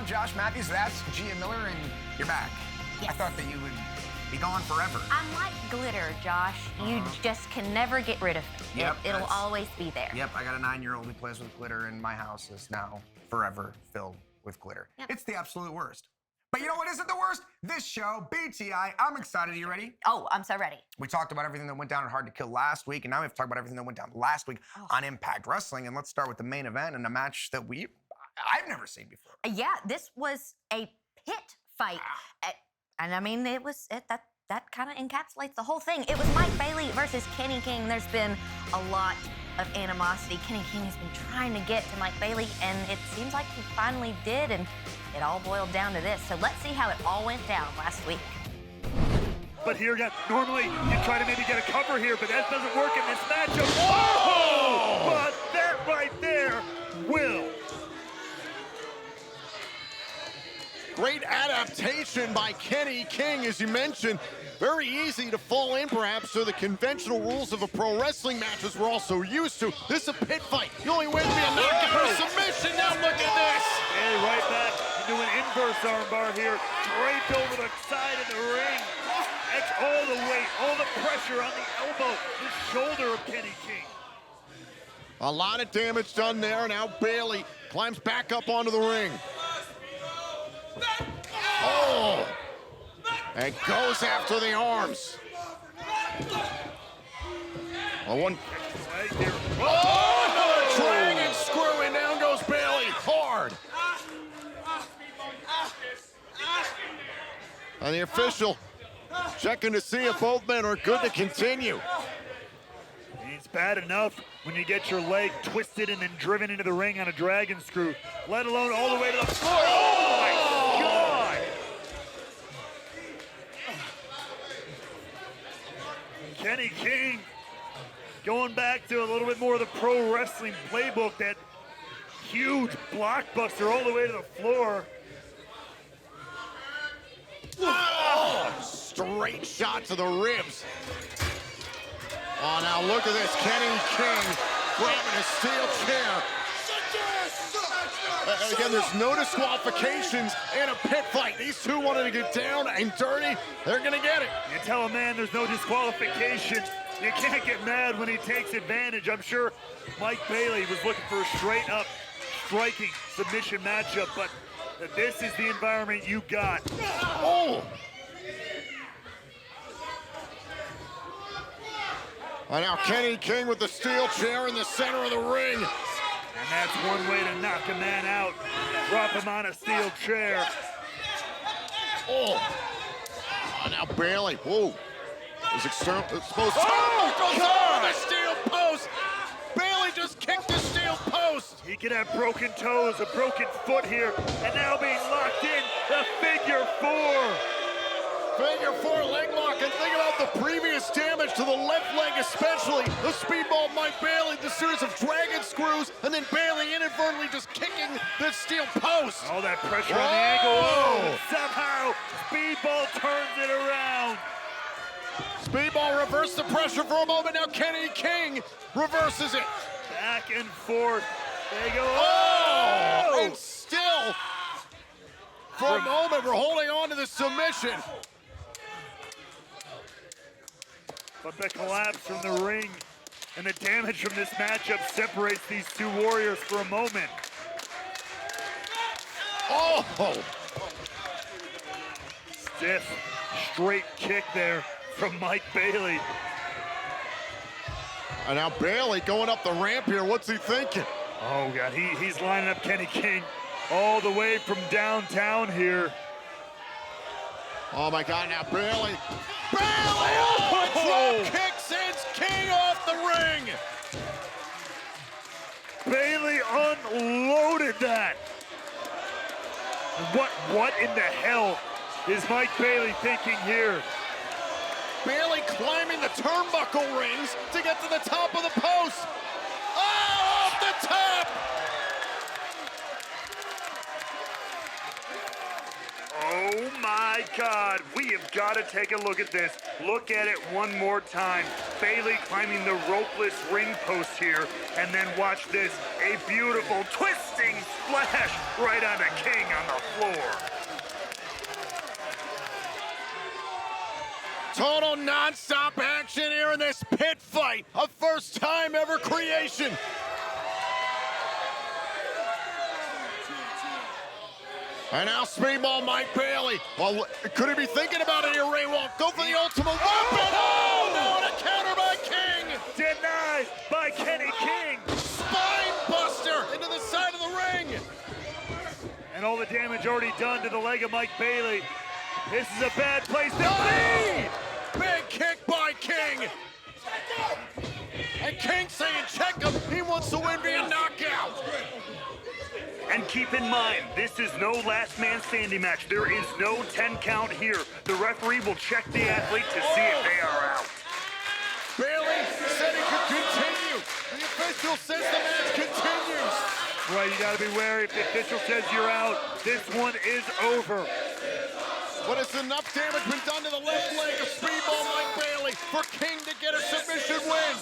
I'm Josh Matthews. That's Gia Miller, and you're back. Yes. I thought that you would be gone forever. I'm like glitter, Josh. You just can never get rid of it. Yep, It'll always be there. Yep, I got a 9-year-old who plays with glitter, and my house is now forever filled with glitter. Yep. It's the absolute worst. But you know what isn't the worst? This show, BTI. I'm excited. Are you ready? Oh, I'm so ready. We talked about everything that went down at Hard to Kill last week, and now we have to talk about everything that went down last week on Impact Wrestling. And let's start with the main event and a match that I've never seen before. Yeah, this was a pit fight. And I mean, that kind of encapsulates the whole thing. It was Mike Bailey versus Kenny King. There's been a lot of animosity. Kenny King has been trying to get to Mike Bailey, and it seems like he finally did, and it all boiled down to this. So let's see how it all went down last week. But here again, normally you try to maybe get a cover here, but that doesn't work in this matchup. Oh! But that right there will. Great adaptation by Kenny King, as you mentioned. Very easy to fall in, perhaps, to the conventional rules of a pro wrestling match, as we're also used to. This is a pit fight. The only way to be a knockout or submission. Now look at this. And right back into an inverse armbar here. Draped over the side of the ring. That's all the weight, all the pressure on the elbow, the shoulder of Kenny King. A lot of damage done there. Now Bailey climbs back up onto the ring. Oh! And goes after the arms. One. Oh! Dragon screw, and down goes Bailey. Hard. And the official checking to see if both men are good to continue. It's bad enough when you get your leg twisted and then driven into the ring on a dragon screw, let alone all the way to the floor. Oh my God! Kenny King going back to a little bit more of the pro wrestling playbook, that huge blockbuster all the way to the floor. Oh, straight shot to the ribs. Oh, now look at this. Kenny King grabbing a steel chair. Again, there's no disqualifications in a pit fight. These two wanted to get down and dirty. They're going to get it. You tell a man there's no disqualification. You can't get mad when he takes advantage. I'm sure Mike Bailey was looking for a straight-up striking submission matchup, but this is the environment you got. Oh! And now Kenny King with the steel chair in the center of the ring. And that's one way to knock a man out. Drop him on a steel chair. Oh! Now Bailey, whoa. Is exposed. Oh, God! The steel post! Bailey just kicked the steel post! He could have broken toes, a broken foot here, and now being locked in, the figure four. Figure four leg lock, and think about the previous damage to the left leg especially. The speedball Mike Bailey, the series of dragon screws, and then Bailey inadvertently just kicking the steel post. All that pressure on the ankle. Oh, somehow speedball turns it around. Speedball reversed the pressure for a moment. Now Kenny King reverses it. Back and forth. They go. Oh! And still, for a moment, we're holding on to the submission. But the collapse from the ring and the damage from this matchup separates these two warriors for a moment. Oh! Stiff, straight kick there from Mike Bailey. And now Bailey going up the ramp here. What's he thinking? Oh, God, he's lining up Kenny King all the way from downtown here. Oh, my God, now Bailey. Bailey! Oh! Drop kick sends King off the ring! Bailey unloaded that. What in the hell is Mike Bailey thinking here? Bailey climbing the turnbuckle rings to get to the top of the post. Oh, off the top! Oh my God, we have got to take a look at this. Look at it one more time. Bailey climbing the ropeless ring post here, and then watch this, a beautiful twisting splash right on the King on the floor. Total non-stop action here in this pit fight. A first-time ever creation. And now Speedball Mike Bailey. Well, could he be thinking about it here, Ray Walt? Go for the ultimate weapon. Oh, no, and a counter by King. Denied by Kenny King. Spine buster into the side of the ring. And all the damage already done to the leg of Mike Bailey. This is a bad place to be. Big kick by King. And King saying check him. He wants to win via knockout. And keep in mind, this is no last man standing match. There is no 10 count here. The referee will check the athlete to see if they are out. Bailey said he could continue. The official says the match continues. Right, you gotta be wary. If the official says you're out, this one is over. But has enough damage been done to the left leg of Speedball Mike Bailey for King to get a submission win?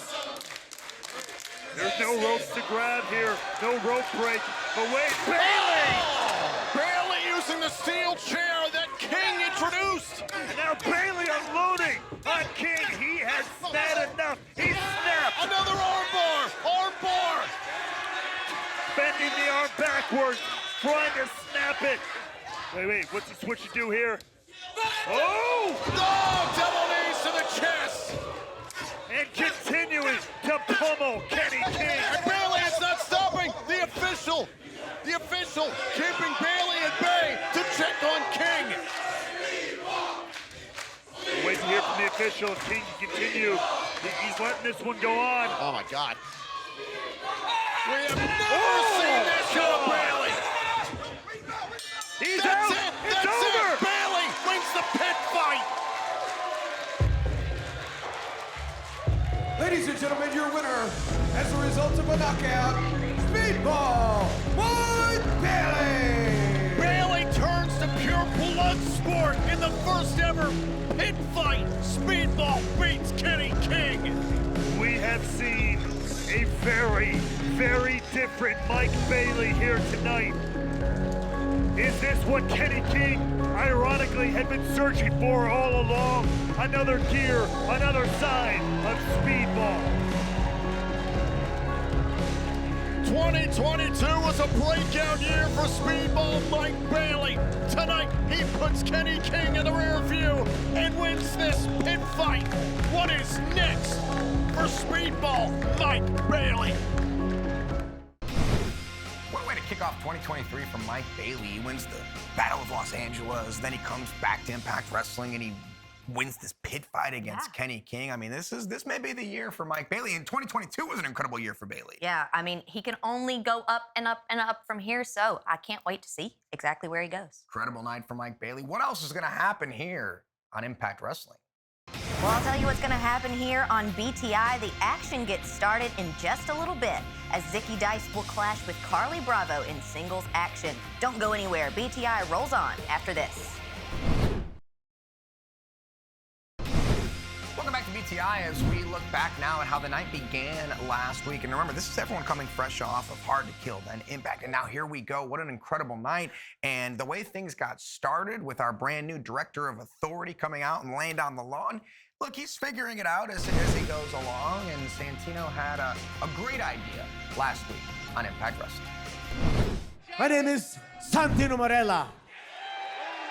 There's no ropes to grab here, no rope break. But wait, Bailey! Oh! Bailey using the steel chair that King introduced. And now Bailey unloading on King. He has had enough. He snapped. Another arm bar, arm bar. Bending the arm backwards, trying to snap it. Wait, what's he switch to do here? Oh! Oh, double knees to the chest. And continuing to pummel Kenny King. And Bailey is not stopping. The official keeping Bailey at bay to check on King. Wait to hear from the official if King can continue. He's letting this one go on. Oh my God. We have never seen this from Bailey. He's That's out. it. It's That's over. it. Bailey wins the pit fight. Ladies and gentlemen, your winner, as a result of a knockout, Speedball Mike Bailey! Bailey turns to pure blood sport in the first ever pit fight. Speedball beats Kenny King. We have seen a very, very different Mike Bailey here tonight. Is this what Kenny King, ironically, had been searching for all along? Another gear, another side of Speedball. 2022 was a breakout year for Speedball Mike Bailey. Tonight, he puts Kenny King in the rear view and wins this pit fight. What is next for Speedball Mike Bailey? What a way to kick off 2023 for Mike Bailey. He wins the Battle of Los Angeles, then he comes back to Impact Wrestling and he wins this pit fight against Kenny King. I mean, this may be the year for Mike Bailey, and 2022 was an incredible year for Bailey. Yeah, I mean, he can only go up and up and up from here, so I can't wait to see exactly where he goes. Incredible night for Mike Bailey. What else is going to happen here on Impact Wrestling? Well, I'll tell you what's going to happen here on BTI. The action gets started in just a little bit as Zicky Dice will clash with Carlie Bravo in singles action. Don't go anywhere. BTI rolls on after this. Welcome back to BTI as we look back now at how the night began last week. And remember, this is everyone coming fresh off of Hard to Kill, then Impact. And now here we go. What an incredible night. And the way things got started with our brand new Director of Authority coming out and laying down the law. And look, he's figuring it out as he goes along. And Santino had a great idea last week on Impact Wrestling. My name is Santino Marella,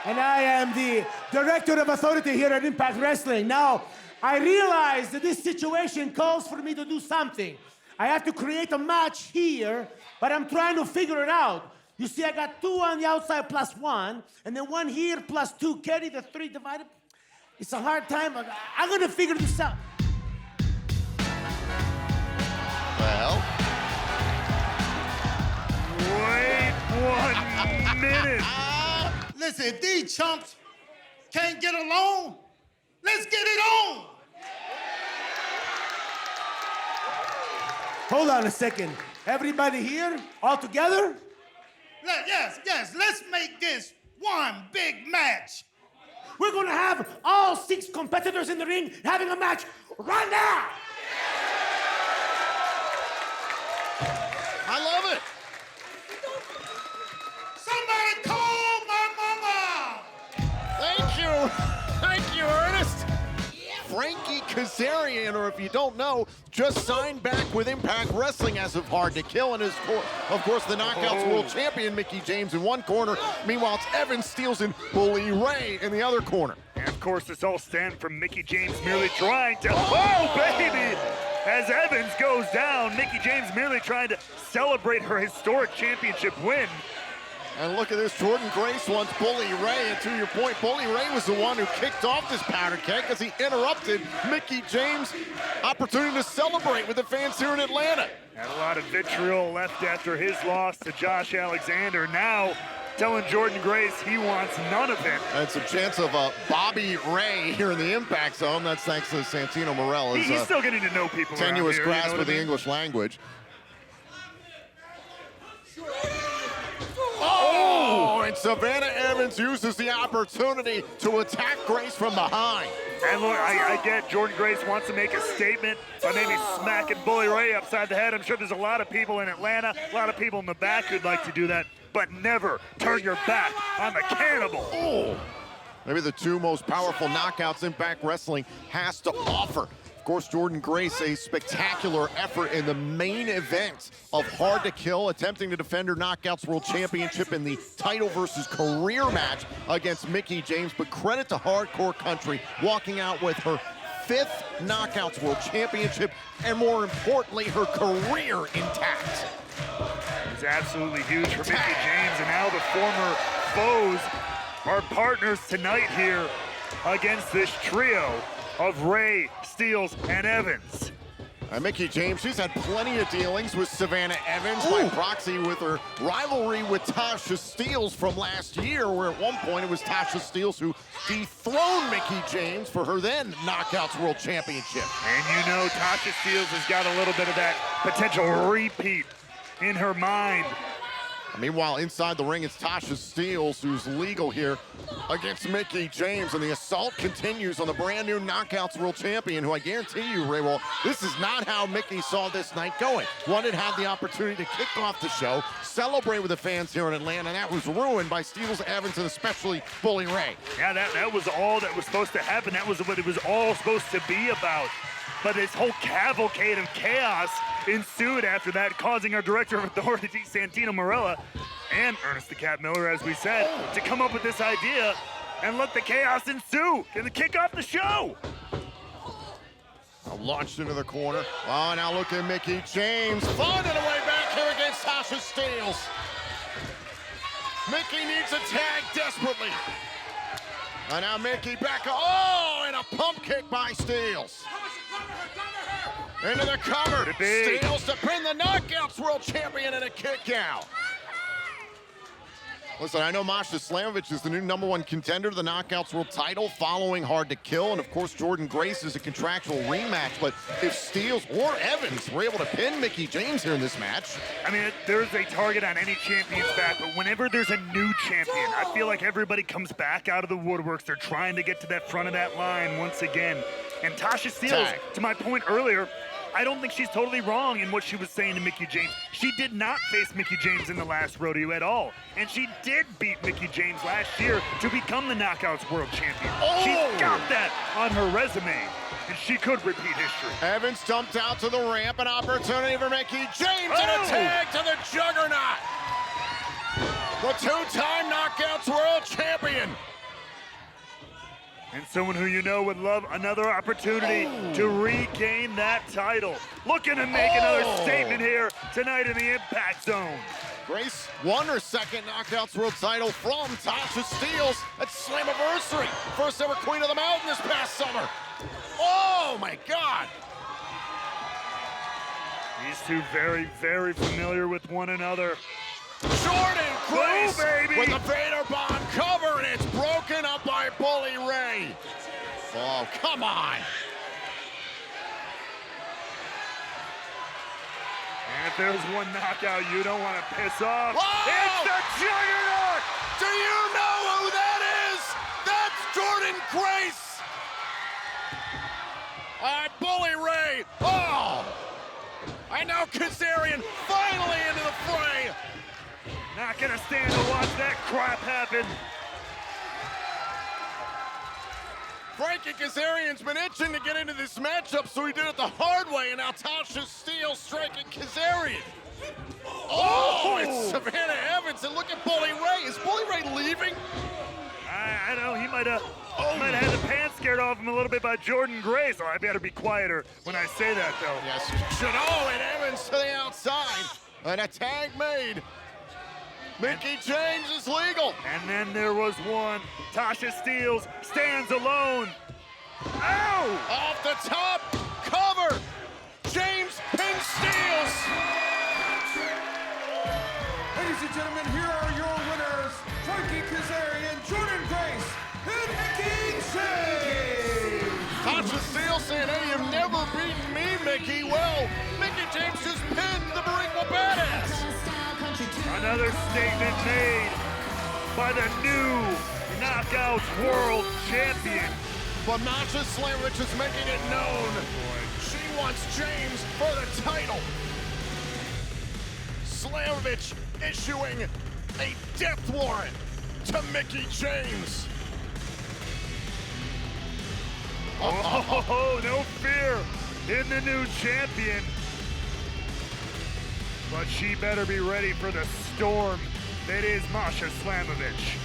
and I am the Director of Authority here at Impact Wrestling. Now, I realize that this situation calls for me to do something. I have to create a match here, but I'm trying to figure it out. You see, I got 2 on the outside plus 1, and then 1 here plus 2. Carry the 3 divided. It's a hard time. I'm gonna figure this out. Well, Wait 1 minute. Listen, these chumps can't get along. Let's get it on. Hold on a second. Everybody here? All together? Yes, let's make this one big match. We're gonna have all 6 competitors in the ring having a match right now! I love it. Oh, thank you, Ernest. Frankie Kazarian, or if you don't know, just signed back with Impact Wrestling as of Hard to Kill, and is, of course, the Knockouts World Champion, Mickie James, in one corner. Meanwhile, it's Evan Steels and Bully Ray in the other corner. And of course, this all stemmed from Mickie James merely trying to, oh baby! As Evans goes down, Mickie James merely trying to celebrate her historic championship win. And look at this, Jordan Grace wants Bully Ray, and to your point, Bully Ray was the one who kicked off this powder keg as he interrupted Mickie James' opportunity to celebrate with the fans here in Atlanta. Had a lot of vitriol left after his loss to Josh Alexander. Now telling Jordan Grace he wants none of it. And some chance of Bobby Ray here in the Impact Zone. That's thanks to Santino Morella's He's still getting to know people tenuous around here, grasp you know of the I mean? English language. Oh, and Savannah Evans uses the opportunity to attack Grace from behind. And look, I get Jordan Grace wants to make a statement by maybe smacking Bully Ray upside the head. I'm sure there's a lot of people in Atlanta, a lot of people in the back who'd like to do that, but never turn your back on the cannibal. Oh, maybe the two most powerful knockouts Impact Wrestling has to offer. Of course, Jordan Grace, a spectacular effort in the main event of Hard to Kill, attempting to defend her Knockouts World Championship in the title versus career match against Mickie James. But credit to Hardcore Country, walking out with her 5th Knockouts World Championship, and more importantly, her career intact. It's absolutely huge for Mickie James, and now the former foes are partners tonight here against this trio of Ray, Steels, and Evans. Mickie James, she's had plenty of dealings with Savannah Evans by proxy with her rivalry with Tasha Steels from last year, where at one point it was Tasha Steels who dethroned Mickie James for her then Knockouts World Championship. And you know Tasha Steels has got a little bit of that potential repeat in her mind. Meanwhile, inside the ring, it's Tasha Steels who's legal here against Mickie James, and the assault continues on the brand new Knockouts World Champion, who I guarantee you, Ray, well, this is not how Mickie saw this night going. Wanted to have the opportunity to kick off the show, celebrate with the fans here in Atlanta, and that was ruined by Steels, Evans, and especially Bully Ray. Yeah, that was all that was supposed to happen. That was what it was all supposed to be about. But this whole cavalcade of chaos ensued after that, causing our Director of Authority, Santino Marella, and Ernest the Cat Miller, as we said, to come up with this idea and let the chaos ensue and kick off the show. Launched into the corner. Oh, now look at Mickie James finding a way back here against Tasha Steels. Mickie needs a tag desperately. And now Mickie back. Oh, and a pump kick by Steels. Into the cover. Steels to pin the Knockouts World Champion and a kick out. Listen, I know Masha Slamovich is the new #1 contender to the Knockouts World title following Hard to Kill, and of course Jordan Grace is a contractual rematch, but if Steels or Evans were able to pin Mickie James here in this match. I mean, there's a target on any champion's back, but whenever there's a new champion, I feel like everybody comes back out of the woodworks. They're trying to get to that front of that line once again. And Tasha Steels, to my point earlier, I don't think she's totally wrong in what she was saying to Mickie James. She did not face Mickie James in the last rodeo at all. And she did beat Mickie James last year to become the Knockouts World Champion. She's got that on her resume, and she could repeat history. Evans jumped out to the ramp, an opportunity for Mickie James, and a tag to the Juggernaut. The two-time Knockouts World Champion. And someone who you know would love another opportunity to regain that title. Looking to make another statement here tonight in the Impact Zone. Grace won her second Knockouts World title from Tasha Steels at Slammiversary. First ever Queen of the Mountain this past summer. Oh my God. These two very, very familiar with one another. Jordan Grace baby, with the Vader Bomb cover, and it's broken up by Bully Ray. Oh, come on. And if there's one knockout you don't want to piss off, Whoa! it's the Juggernaut! Do you know who that is? That's Jordan Grace. Bully Ray. Oh! And now Kazarian finally into the fray. Not gonna stand to watch that crap happen. Frankie Kazarian's been itching to get into this matchup, so he did it the hard way, and now Tasha Steele striking Kazarian. Oh, it's Savannah Evans, and look at Bully Ray. Is Bully Ray leaving? I don't know, he might have had the pants scared off him a little bit by Jordan Gray, so I better be quieter when I say that, though. Yes, Chanel and Evans to the outside, and a tag made. Mickie James is legal. And then there was one. Tasha Steele stands alone. Ow! Off the top, cover. James pin Steels. Ladies and gentlemen, here are your winners, Frankie Kazarian, Jordan Grace, and Mickie James. Tasha Steele saying, hey, you've never beaten me, Mickie. Well, Mickie James just pinned the Barriqua Badass. Another statement made by the new Knockouts World Champion. But Masha Slamovich is making it known. She wants James for the title. Slamovich issuing a death warrant to Mickie James. Oh, no fear in the new champion. But she better be ready for the storm that is Masha Slamovich.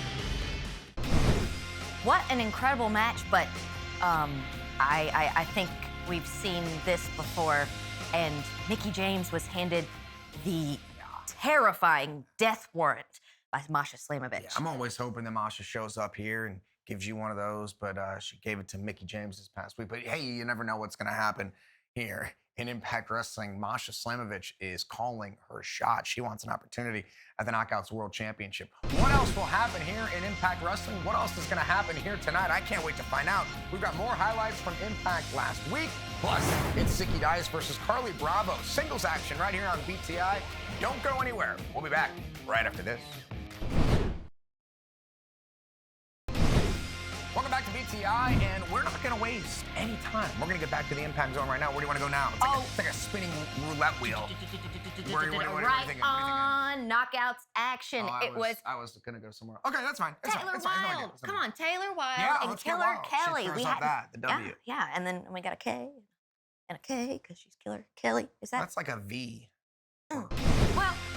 What an incredible match, but I think we've seen this before, and Mickie James was handed the terrifying death warrant by Masha Slamovich. Yeah, I'm always hoping that Masha shows up here and gives you one of those, but she gave it to Mickie James this past week. But hey, you never know what's going to happen here in Impact Wrestling. Masha Slamovich is calling her shot. She wants an opportunity at the Knockouts World Championship. What else will happen here in Impact Wrestling? What else is going to happen here tonight? I can't wait to find out. We've got more highlights from Impact last week. Plus, it's Zicky Dias versus Carlie Bravo. Singles action right here on BTI. Don't go anywhere. We'll be back right after this. Welcome back to BTI, and we're not going to waste any time. We're going to get back to the Impact Zone right now. Where do you want to go now? It's like a spinning roulette wheel. Right on, Knockouts action. I was going to go somewhere. Okay, that's fine. Taylor Wilde. Come on, Taylor Wilde Yeah, and let's get Killer Wilde. Kelly. She throws up that, the W. Yeah, and then we got a K and a K because she's Killer Kelly. Is that? That's like a V. Well,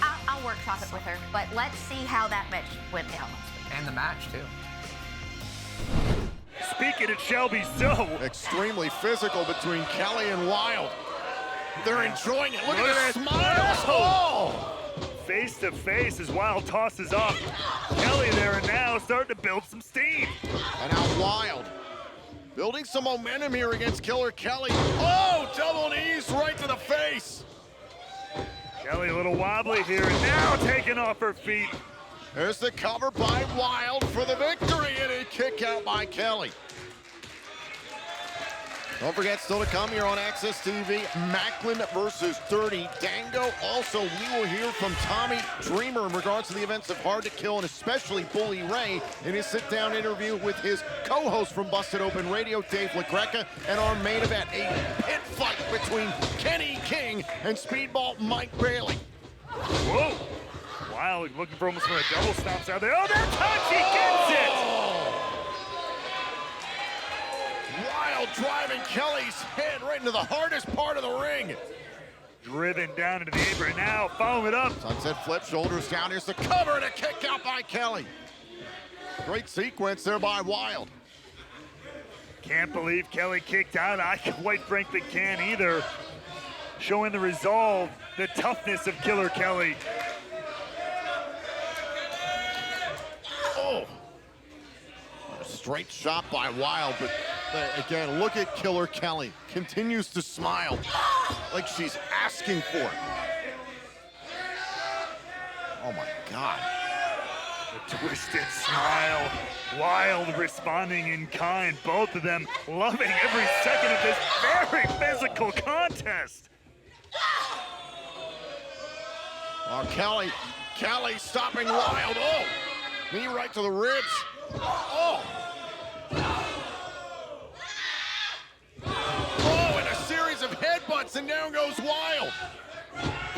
I'll workshop it with her, but let's see how that match went down last week. And the match, too. Speaking, it shall be so. Extremely physical between Kelly and Wilde. They're enjoying it. Look at that the smiles. Oh! Face to face as Wilde tosses up. Kelly there and now starting to build some steam. And now Wilde building some momentum here against Killer Kelly. Oh, double knees right to the face. Kelly a little wobbly here and now taking off her feet. There's the cover by Wilde for the victory, and a kick out by Kelly. Don't forget, still to come here on Access TV, Maclin versus Dirty Dango. Also, we will hear from Tommy Dreamer in regards to the events of Hard to Kill, and especially Bully Ray in his sit-down interview with his co-host from Busted Open Radio, Dave LaGreca, and our main event, a pit fight between Kenny King and Speedball Mike Bailey. Whoa! Wilde looking for almost a double stops out there. Oh, that time she gets it! Wilde driving Kelly's head right into the hardest part of the ring. Driven down into the apron now, following it up. Sunset flip, shoulders down. Here's the cover and a kick out by Kelly. Great sequence there by Wilde. Can't believe Kelly kicked out. I quite frankly can't either. Showing the resolve, the toughness of Killer Kelly. Oh, a straight shot by Wilde, but again, look at Killer Kelly. Continues to smile like she's asking for it. Oh my God. The twisted smile. Wilde responding in kind. Both of them loving every second of this very physical contest. Oh, Kelly stopping Wilde. Oh, knee right to the ribs. Oh. Oh, and a series of headbutts, and down goes Wilde.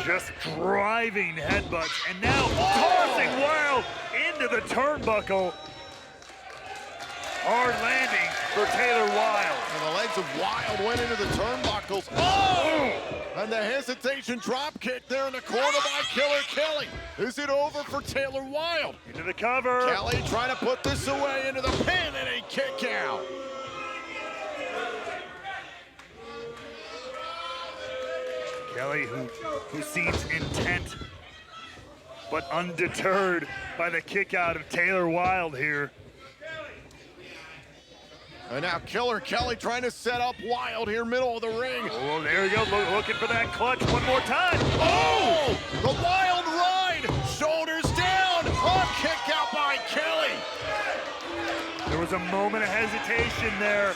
Just driving headbutts, and now tossing Wilde into the turnbuckle. Hard landing, for Taylor Wilde. And the legs of Wilde went into the turnbuckles. Oh! And the hesitation drop kick there in the corner by Killer Kelly. Is it over for Taylor Wilde? Into the cover. Kelly trying to put this away into the pin and a kick out. Kelly, who seems intent but undeterred by the kick out of Taylor Wilde here. And now Killer Kelly trying to set up Wilde here, middle of the ring. Oh, there you go, looking for that clutch one more time. Oh! The Wild Ride! Shoulders down! Kick out by Kelly. There was a moment of hesitation there.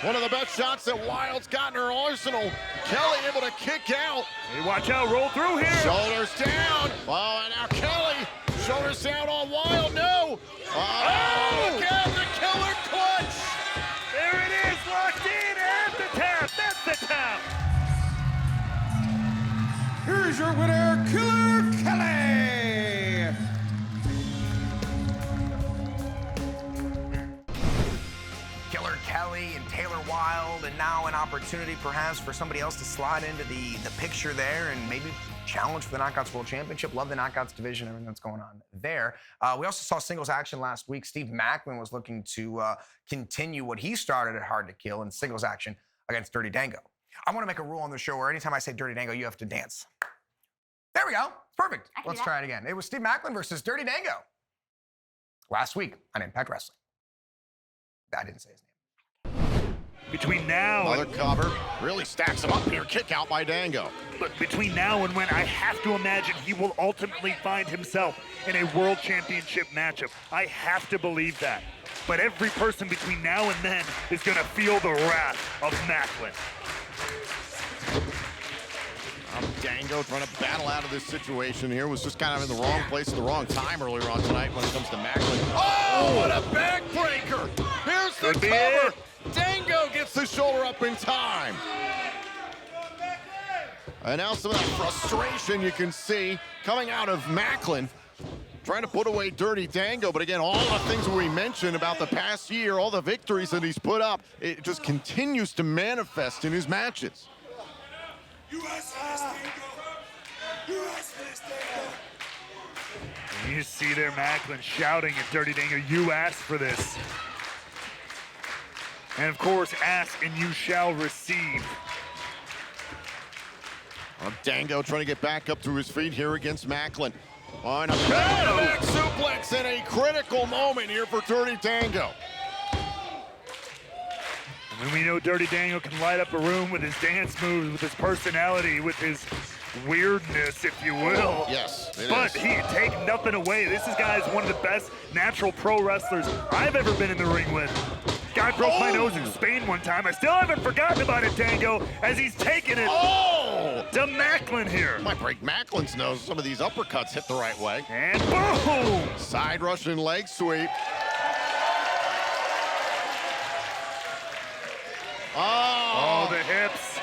One of the best shots that Wilde's got in her arsenal. Kelly able to kick out. Hey, watch out, roll through here. Shoulders down. Oh, and now Kelly. Shoulders down on Wilde. No. Oh, look out, the Killer clutch. There it is, locked in at the tap. That's the tap. Here's your winner, Killer Kelly. Killer Kelly and Taylor Wilde, and now an opportunity perhaps for somebody else to slide into the picture there and maybe challenge for the Knockouts World Championship. Love the Knockouts division, everything that's going on there. We also saw singles action last week. Steve Maclin was looking to continue what he started at Hard to Kill in singles action against Dirty Dango. I want to make a rule on the show where anytime I say Dirty Dango, you have to dance. There we go. Perfect. Let's try it again. It was Steve Maclin versus Dirty Dango last week on Impact Wrestling. I didn't say his name. Between now Another cover. Really stacks him up here. Kick out by Dango. But between now and when, I have to imagine he will ultimately find himself in a World Championship matchup. I have to believe that. But every person between now and then is going to feel the wrath of Maclin. Dango trying to battle out of this situation here. Was just kind of in the wrong place at the wrong time earlier on tonight when it comes to Maclin. Oh, what a backbreaker! Here's the cover. Dango gets the shoulder up in time. And now some of that frustration you can see coming out of Maclin, trying to put away Dirty Dango. But again, all the things that we mentioned about the past year, all the victories that he's put up, it just continues to manifest in his matches. You see there Maclin shouting at Dirty Dango, you asked for this. And of course, ask and you shall receive. Dango trying to get back up to his feet here against Maclin. On a back suplex in a critical moment here for Dirty Dango. And we know Dirty Dango can light up a room with his dance moves, with his personality, with his weirdness, if you will. Yes, it but is. he take nothing away. This guy's one of the best natural pro wrestlers I've ever been in the ring with. Guy broke my nose in Spain one time. I still haven't forgotten about it, Dango, as he's taking it to Maclin here. Might break Macklin's nose. Some of these uppercuts hit the right way. And boom! Side Russian leg sweep. Oh, the hips.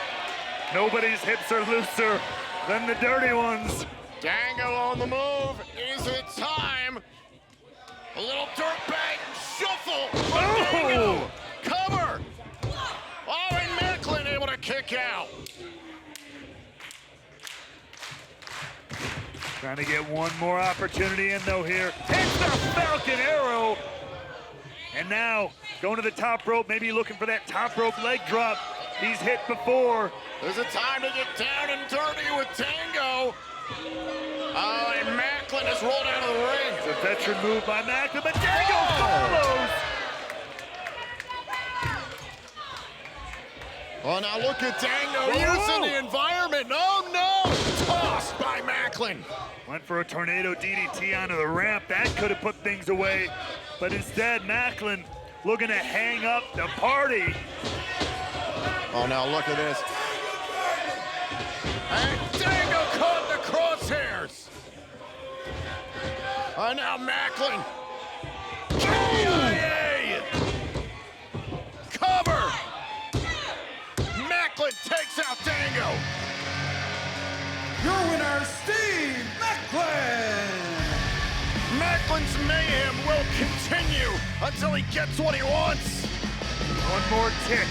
Nobody's hips are looser than the dirty ones. Dango on the move. Is it time? A little dirtbag shuffle. Oh! Cover. Oh, and Maclin able to kick out. Trying to get one more opportunity in though here. Hits the Falcon Arrow. And now going to the top rope, maybe looking for that top rope leg drop he's hit before. Is it time to get down and dirty with Dango? Oh, and Maclin is rolled out of the ring. It's a veteran move by Maclin, but Dango follows. Oh, now look at Dango using the environment. Oh, no! Tossed by Maclin. Went for a tornado DDT onto the ramp. That could have put things away. But instead, Maclin looking to hang up the party. Oh, now look at this. And Dango caught in the crosshairs. Oh, now Maclin. GIA. Cover. Maclin takes out Dango. Your winner, Steve Maclin. Maclin Maclin's mayhem will continue until he gets what he wants. One more tick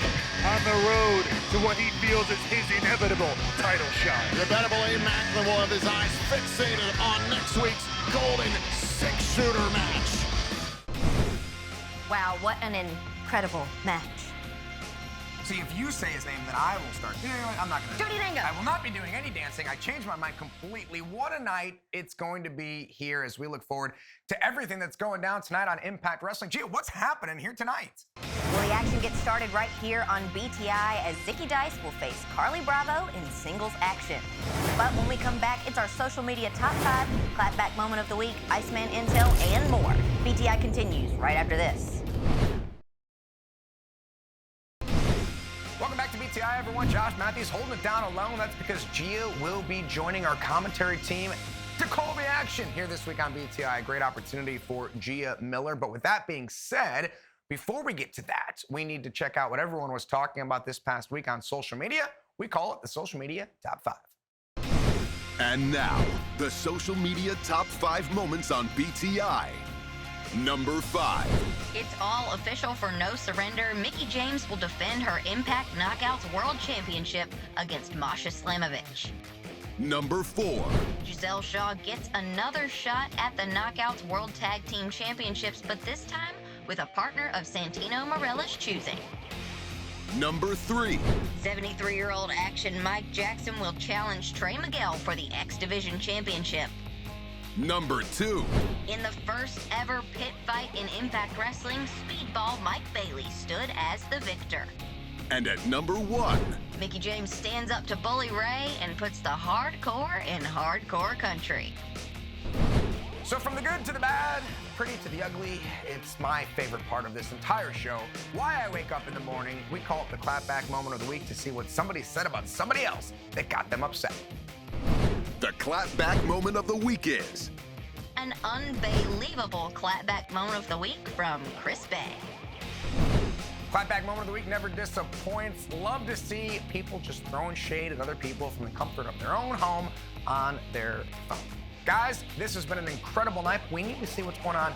on the road to what he feels is his inevitable title shot. The inevitable Maclin will have his eyes fixated on next week's Golden Six-Shooter match. Wow, what an incredible match. See, if you say his name, then I will start. You know what? I'm not going to. Judy Dango. I will not be doing any dancing. I changed my mind completely. What a night it's going to be here as we look forward to everything that's going down tonight on Impact Wrestling. Gee, what's happening here tonight? Well, the action gets started right here on BTI as Zicky Dice will face Carlie Bravo in singles action. But when we come back, it's our social media top 5, clapback moment of the week, Iceman Intel, and more. BTI continues right after this. Welcome back to BTI, everyone. Josh Matthews holding it down alone. That's because Gia will be joining our commentary team to call the action here this week on BTI. A great opportunity for Gia Miller. But with that being said, before we get to that, we need to check out what everyone was talking about this past week on social media. We call it the Social Media Top 5. And now, the Social Media Top 5 moments on BTI. Number 5. It's all official for No Surrender. Mickie James will defend her Impact Knockouts World Championship against Masha Slamovich. Number 4. Giselle Shaw gets another shot at the Knockouts World Tag Team Championships, but this time with a partner of Santino Marella's choosing. Number 3. 73-year-old Action Mike Jackson will challenge Trey Miguel for the X Division Championship. Number 2. In the first ever pit fight in Impact Wrestling, Speedball Mike Bailey stood as the victor. And at number 1. Mickie James stands up to Bully Ray and puts the hardcore in hardcore country. So from the good to the bad, the pretty to the ugly, it's my favorite part of this entire show. Why I wake up in the morning, we call it the clapback moment of the week to see what somebody said about somebody else that got them upset. The clapback moment of the week is An unbelievable clapback moment of the week from Chris Bay. Clapback moment of the week never disappoints. Love to see people just throwing shade at other people from the comfort of their own home on their phone. Guys, this has been an incredible night. We need to see what's going on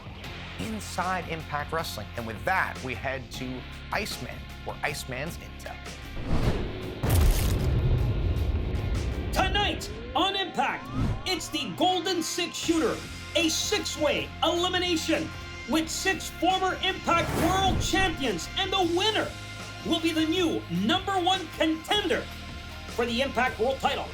inside Impact Wrestling. And with that, we head to Iceman, or Iceman's Intel. Tonight on Impact, it's the Golden Six-Shooter, a 6-way elimination with 6 former Impact World Champions, and the winner will be the new #1 contender for the Impact World title.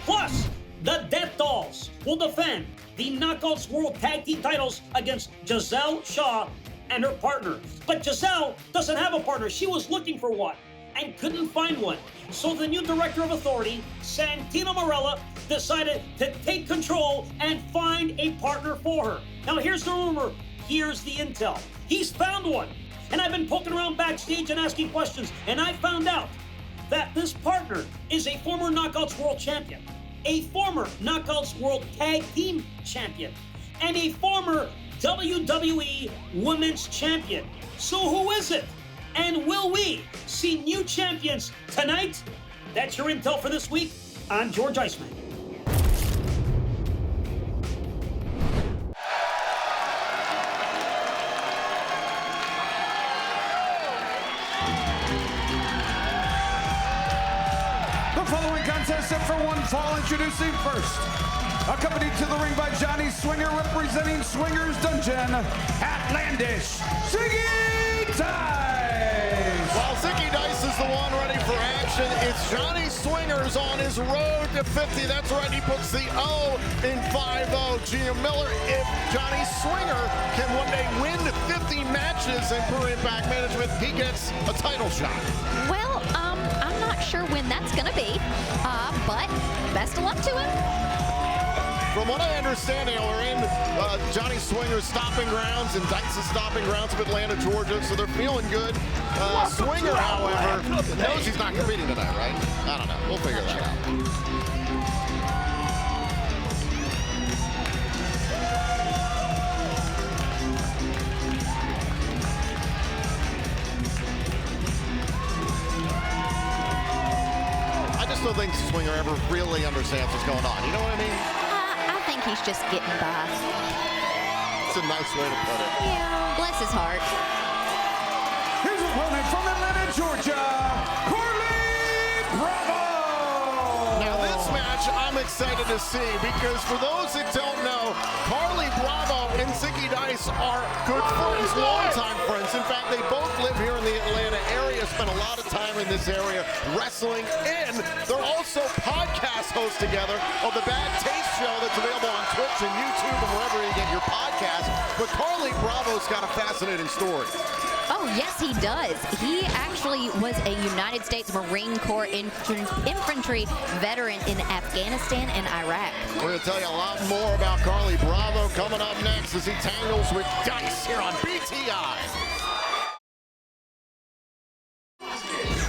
Plus, the Death Dolls will defend the Knockouts World Tag Team titles against Giselle Shaw and her partner. But Giselle doesn't have a partner. She was looking for one and couldn't find one. So the new Director of Authority, Santino Marella, decided to take control and find a partner for her. Now here's the rumor, here's the intel. He's found one. And I've been poking around backstage and asking questions, and I found out that this partner is a former Knockouts World Champion, a former Knockouts World Tag Team Champion, and a former WWE Women's Champion. So who is it? And will we see new champions tonight? That's your intel for this week. I'm George Iceman. The following contest set for one fall, introducing first. Accompanied to the ring by Johnny Swinger, representing Swinger's Dungeon, Outlandish, Zicky Dice! While Zicky Dice is the one ready for action, it's Johnny Swingers on his road to 50. That's right, he puts the O in 5-0. Gia Miller, if Johnny Swinger can one day win 50 matches in per Impact Management, he gets a title shot. Well, I'm not sure when that's gonna be, but best of luck to him. From what I understand, they are in Johnny Swinger's stomping grounds and Dice's stomping grounds of Atlanta, Georgia, so they're feeling good. Swinger, however, knows he's not competing tonight, right? I don't know. We'll figure that out. I just don't think Swinger ever really understands what's going on. You know what I mean? I think he's just getting by. That's a nice way to put it. Yeah, bless his heart. His opponent from Atlanta, Georgia, Carlie Bravo. Now this match I'm excited to see because for those that don't know, Carlie Bravo and Zicky Dice are good friends, longtime friends. In fact, they both live here in the Atlanta area, spend a lot of time in this area wrestling, and they're also podcast hosts together of the Bad Taste Show that's available on Twitch and YouTube and wherever you get your podcast. But Carlie Bravo's got a fascinating story. Oh, yes, he does. He actually was a United States Marine Corps infantry veteran in Afghanistan and Iraq. We're going to tell you a lot more about Carlie Bravo coming up next as he tangles with Dice here on BTI.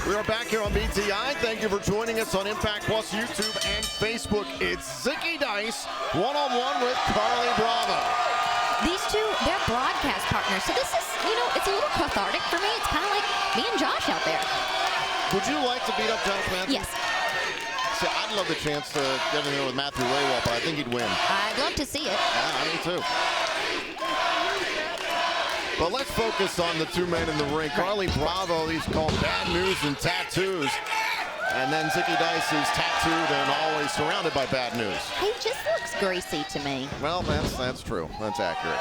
We are back here on BTI. Thank you for joining us on Impact Plus YouTube and Facebook. It's Zicky Dice, one-on-one with Carlie Bravo. These two, they're broadcast partners. So this is, it's a little cathartic for me. It's kind of like me and Josh out there. Would you like to beat up Josh Matthews? Yes. See, I'd love the chance to get in there with Matthew Raywell, but I think he'd win. I'd love to see it. Yeah, me too. But let's focus on the two men in the ring. Carlie Bravo, he's called Bad News and Tattoos. And then Zicky Dice is tattooed and always surrounded by bad news. He just looks greasy to me. Well, that's true. That's accurate.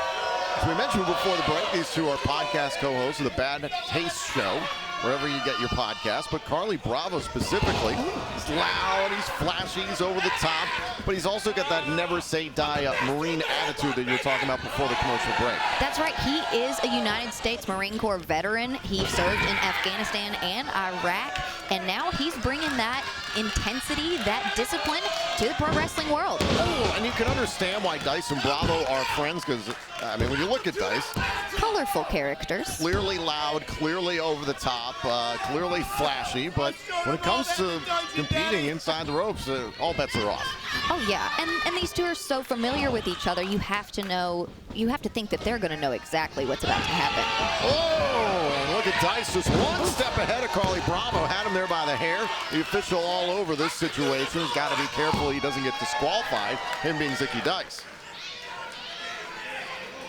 As we mentioned before the break, these two are podcast co-hosts of the Bad Taste Show, wherever you get your podcast. But Carlie Bravo specifically, he's loud, he's flashy, he's over the top, but he's also got that never say die Marine attitude that you were talking about before the commercial break. That's right. He is a United States Marine Corps veteran. He served in Afghanistan and Iraq, and now he's bringing that intensity, that discipline to the pro wrestling world. Oh, and you can understand why Dice and Bravo are friends because, when you look at Dice, colorful characters. Clearly loud, clearly over the top, clearly flashy, but when it comes to competing inside the ropes, all bets are off. Oh, yeah, and these two are so familiar with each other, you have to think that they're going to know exactly what's about to happen. Oh, and look at Dice, just one step ahead of Carlie Bravo, had him there by the hair. The official all over this situation has got to be careful he doesn't get disqualified, him being Zicky Dice.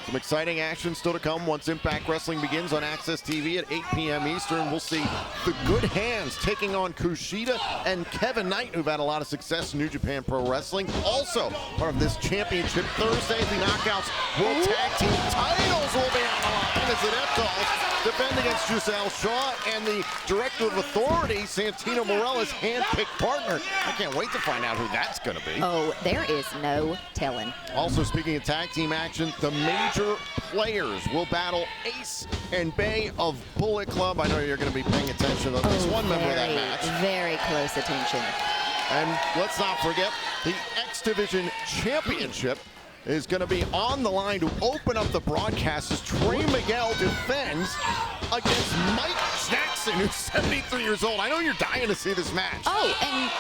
Some exciting action still to come once Impact Wrestling begins on Access TV at 8 p.m. Eastern. We'll see the Good Hands taking on Kushida and Kevin Knight, who've had a lot of success in New Japan Pro Wrestling. Also, part of this championship Thursday, the Knockouts World Tag Team titles will be on the line as the Death Dolls defend against Giselle Shaw and the Director of Authority, Santino Morella's hand-picked partner. I can't wait to find out who that's going to be. Oh, there is no telling. Also, speaking of tag team action, the major players will battle Ace and Bay of Bullet Club. I know you're going to be paying attention to at least one member of that match. Very close attention. And let's not forget, the X Division Championship is going to be on the line to open up the broadcast as Trey Miguel defends against Mike Jackson, who's 73 years old. I know you're dying to see this match. Oh, and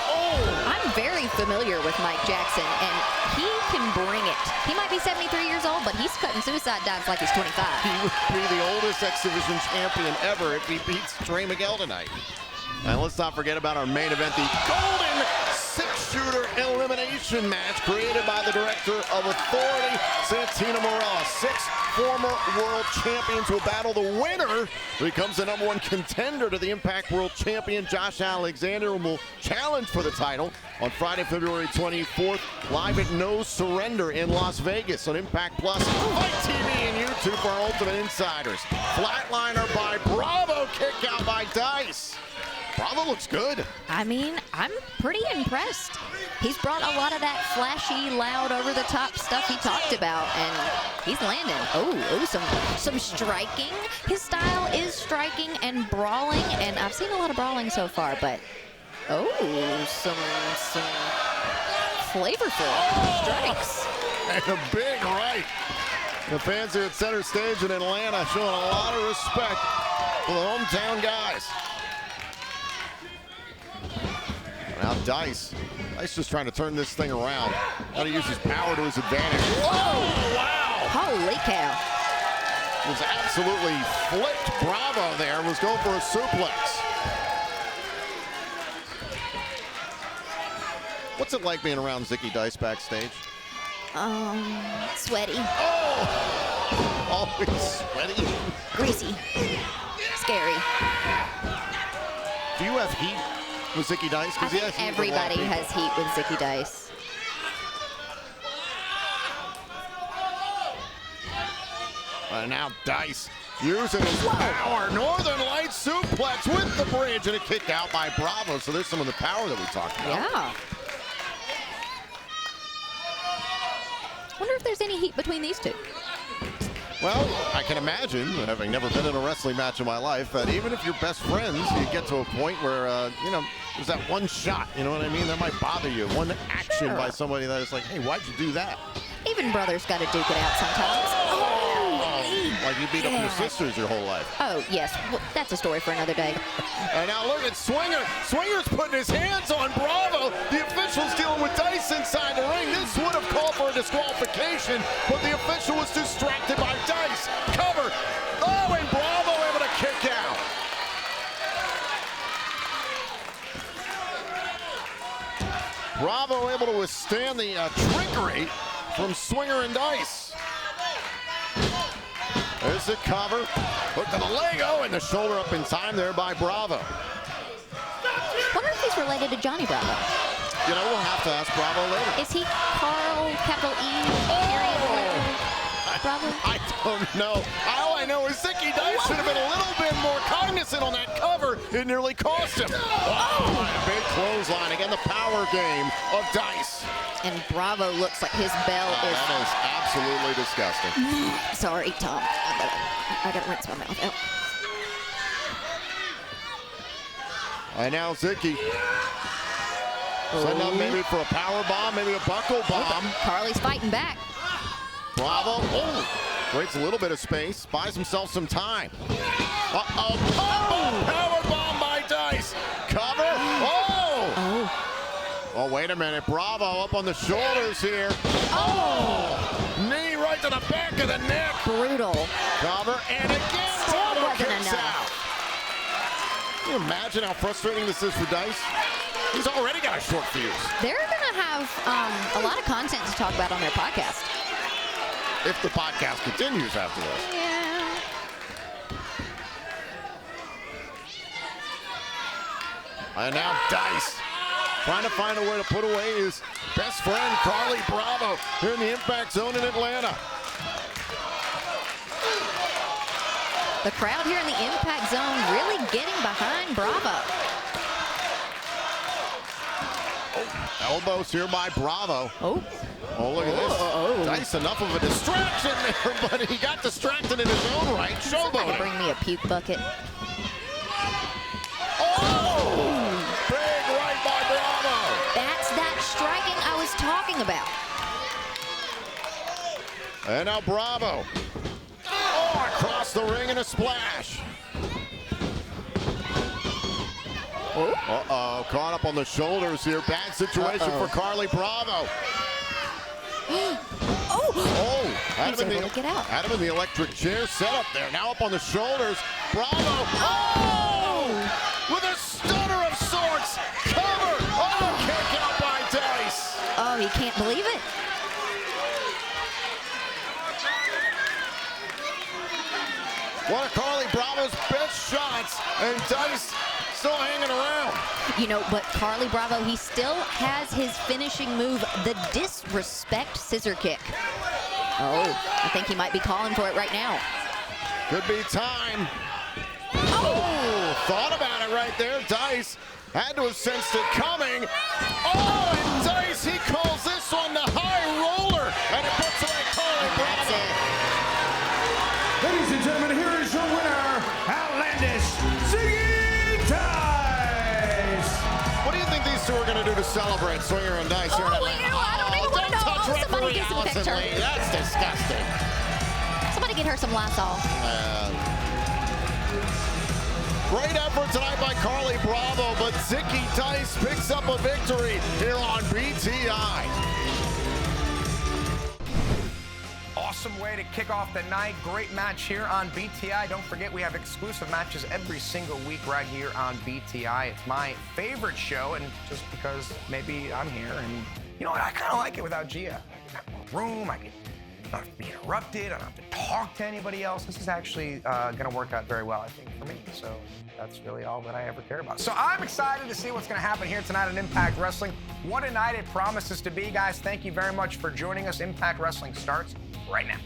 I'm very familiar with Mike Jackson, and he can bring it. He might be 73 years old, but he's cutting suicide dives like he's 25. He would be the oldest X Division champion ever if he beats Trey Miguel tonight. And let's not forget about our main event, the Golden Six-Shooter Elimination match created by the Director of Authority, Santino Morella. 6 former world champions will battle the winner who becomes the #1 contender to the Impact World Champion, Josh Alexander, and will challenge for the title on Friday, February 24th, live at No Surrender in Las Vegas on Impact Plus, Fight TV, and YouTube for our Ultimate Insiders. Flatliner by Bravo, kick out by Dice. Bravo looks good. I mean, I'm pretty impressed. He's brought a lot of that flashy, loud, over-the-top stuff he talked about, and he's landing. Some striking. His style is striking and brawling, and I've seen a lot of brawling so far, but some flavorful strikes. And a big right. The fans here at Center Stage in Atlanta showing a lot of respect for the hometown guys. Now Dice just trying to turn this thing around. How to use his power to his advantage. Whoa, wow. Holy cow. Was absolutely flipped Bravo there. Was going for a suplex. What's it like being around Zicky Dice backstage? Sweaty. Oh! Oh, he's sweaty. Greasy. Scary. Do you have heat with Zicky Dice? I think everybody has heat with Zicky Dice. And now Dice using his power. Northern Lights suplex with the bridge and a kick out by Bravo. So there's some of the power that we talked about. Yeah. Wonder if there's any heat between these two. Well, I can imagine, having never been in a wrestling match in my life, that even if you're best friends, you get to a point where, there's that one shot, you know what I mean? That might bother you. One action by somebody that is like, hey, why'd you do that? Even brothers got to duke it out sometimes. Like you beat up your sisters your whole life. Oh, yes. Well, that's a story for another day. And now look at Swinger. Swinger's putting his hands on Bravo. The official's dealing with Dice inside the ring. This would have called for a disqualification, but the official was distracted by Dice. Cover. Oh, and Bravo able to kick out. Bravo able to withstand the trickery from Swinger and Dice. There's the cover. Hook to the leg. Oh, and the shoulder up in time there by Bravo. Wonder if he's related to Johnny Bravo. You know, we'll have to ask Bravo later. Is he Carl, capital E, period, Bravo? I don't know. All I know is Zicky Dice should have been a little bit more cognizant on that cover. It nearly cost him. Oh, and a big clothesline. Again, the power game of Dice. And Bravo looks like his bell is... That is absolutely disgusting. Sorry, Tom. I gotta rinse my mouth out. And now Zicky. Setting up maybe for a power bomb, maybe a buckle bomb. Carlie's fighting back. Bravo. Oh, creates a little bit of space. Buys himself some time. Uh-oh. Oh, power bomb by Dice. Cover. Oh. Oh, wait a minute. Bravo up on the shoulders here. Oh! Knee right to the back of the neck. Brutal. Cover, and again, Still Bravo wasn't kicks enough. out. Can you imagine how frustrating this is for Dice? He's already got a short fuse. They're going to have a lot of content to talk about on their podcast. If the podcast continues after this. Yeah. And now Dice. Trying to find a way to put away his best friend, Carlie Bravo, here in the Impact Zone in Atlanta. The crowd here in the Impact Zone really getting behind Bravo. Elbows here by Bravo. Oh, look at this. Dice, enough of a distraction there, but he got distracted in his own right. Showboating. Bring me a puke bucket. Big right by Bravo. That's that striking I was talking about. And now Bravo. Oh, across the ring and a splash. Uh-oh, caught up on the shoulders here. Bad situation for Carlie Bravo. Had him in the electric chair setup there. Now up on the shoulders. Bravo. Oh! With a stunner of sorts. Cover. Oh, kick out by Dice. Oh, he can't believe it. One of Carlie Bravo's best shots, and Dice still hanging around. You know, but Carlie Bravo, he still has his finishing move, the disrespect scissor kick. Oh, I think he might be calling for it right now. Could be time. Oh, thought about it right there. Dice had to have sensed it coming. Oh, and Dice, he calls this one the high roller, and it puts away Carlie Bravo. That's it. Ladies and gentlemen, here is your winner, outlandish Zicky Dice. What do you think these two are going to do to celebrate Swinger and Dice here in Atlanta? I don't even want to know. Touch Somebody referee get some Allison picture. Lee. That's disgusting. Somebody get her some Lysol. Great effort tonight by Carlie Bravo, but Zicky Dice picks up a victory here on BTI. Awesome way to kick off the night. Great match here on BTI. Don't forget, we have exclusive matches every single week right here on BTI. It's my favorite show, and just because maybe I'm here, and you know what, I kind of like it without Gia. I got more room, I can I don't have to be interrupted. I don't have to talk to anybody else. This is actually going to work out very well, I think, for me. So that's really all that I ever care about. So I'm excited to see what's going to happen here tonight at Impact Wrestling. What a night it promises to be, guys. Thank you very much for joining us. Impact Wrestling starts right now.